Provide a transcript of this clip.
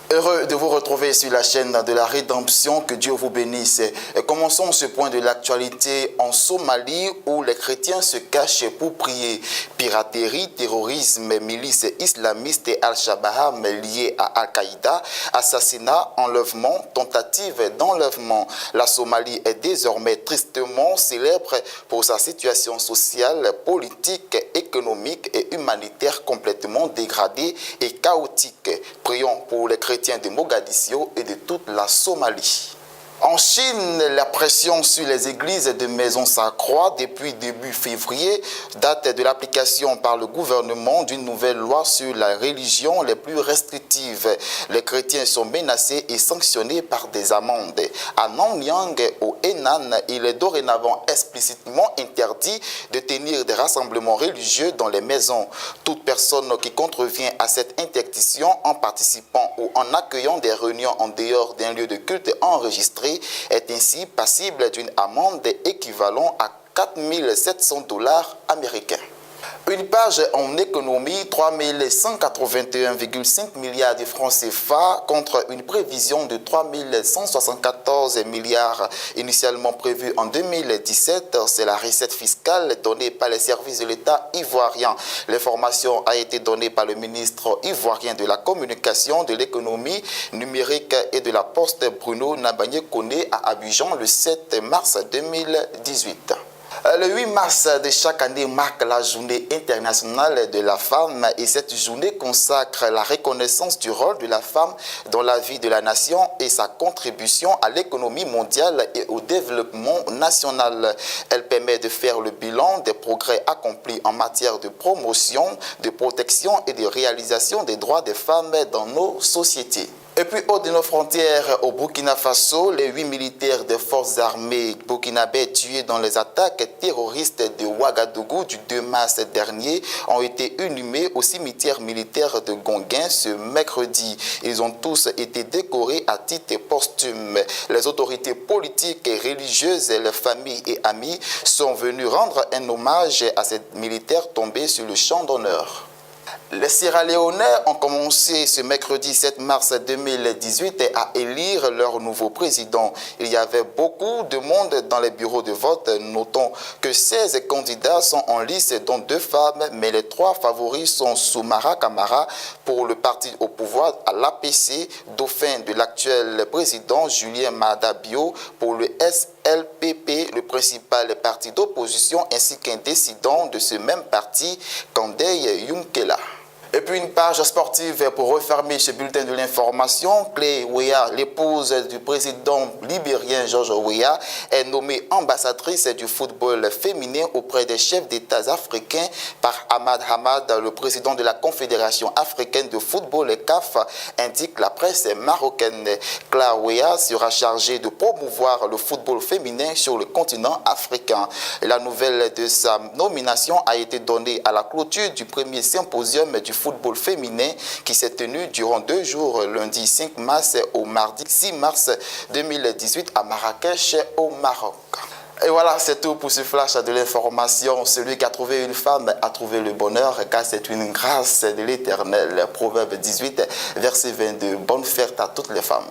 Heureux de vous retrouver sur la chaîne de la Rédemption, que Dieu vous bénisse. Commençons ce point de l'actualité en Somalie où les chrétiens se cachent pour prier. Piraterie, terrorisme, milices islamistes et Al-Shabaab liés à Al-Qaïda, assassinat, enlèvement, tentative d'enlèvement. La Somalie est désormais tristement célèbre pour sa situation sociale, politique, économique et humanitaire complètement dégradée et chaotique. Prions pour les chrétiens de Mogadiscio et de toute la Somalie. En Chine, la pression sur les églises de maison s'accroît depuis début février, date de l'application par le gouvernement d'une nouvelle loi sur la religion les plus restrictives. Les chrétiens sont menacés et sanctionnés par des amendes. À Nanyang, au Henan, il est dorénavant explicitement interdit de tenir des rassemblements religieux dans les maisons. Toute personne qui contrevient à cette interdiction en participant ou en accueillant des réunions en dehors d'un lieu de culte enregistré est ainsi passible d'une amende équivalent à 4 700 $ américains. Une page en économie, 3 181,5 milliards de francs CFA contre une prévision de 3 174 milliards initialement prévue en 2017. C'est la recette fiscale donnée par les services de l'État ivoirien. L'information a été donnée par le ministre ivoirien de la Communication, de l'économie numérique et de la Poste, Bruno Nabagné-Kone, à Abidjan le 7 mars 2018. Le 8 mars de chaque année marque la journée internationale de la femme et cette journée consacre la reconnaissance du rôle de la femme dans la vie de la nation et sa contribution à l'économie mondiale et au développement national. Elle permet de faire le bilan des progrès accomplis en matière de promotion, de protection et de réalisation des droits des femmes dans nos sociétés. Et puis, au de nos frontières, au Burkina Faso, les 8 militaires des forces armées burkinabés tués dans les attaques terroristes de Ouagadougou du 2 mars dernier ont été inhumés au cimetière militaire de Gonguin ce mercredi. Ils ont tous été décorés à titre posthume. Les autorités politiques et religieuses, les familles et amis sont venus rendre un hommage à ces militaires tombés sur le champ d'honneur. Les Sierra-Léonais ont commencé ce mercredi 7 mars 2018 à élire leur nouveau président. Il y avait beaucoup de monde dans les bureaux de vote. Notons que 16 candidats sont en lice, dont 2 femmes, mais les 3 favoris sont Soumara Kamara pour le parti au pouvoir à l'APC, dauphin de l'actuel président Julien Maada Bio pour le SLPP, le principal parti d'opposition, ainsi qu'un dissident de ce même parti, Kandei Yunkela. Et puis une page sportive pour refermer ce bulletin de l'information. Clay Weah, l'épouse du président libérien George Weah, est nommée ambassadrice du football féminin auprès des chefs d'État africains par Ahmad Hamad, le président de la Confédération africaine de football CAF, indique la presse marocaine. Clay Weah sera chargée de promouvoir le football féminin sur le continent africain. La nouvelle de sa nomination a été donnée à la clôture du premier symposium du football féminin qui s'est tenu durant 2 jours, lundi 5 mars au mardi 6 mars 2018 à Marrakech au Maroc. Et voilà, c'est tout pour ce flash de l'information. Celui qui a trouvé une femme a trouvé le bonheur, car c'est une grâce de l'Éternel. Proverbe 18, verset 22. Bonne fête à toutes les femmes.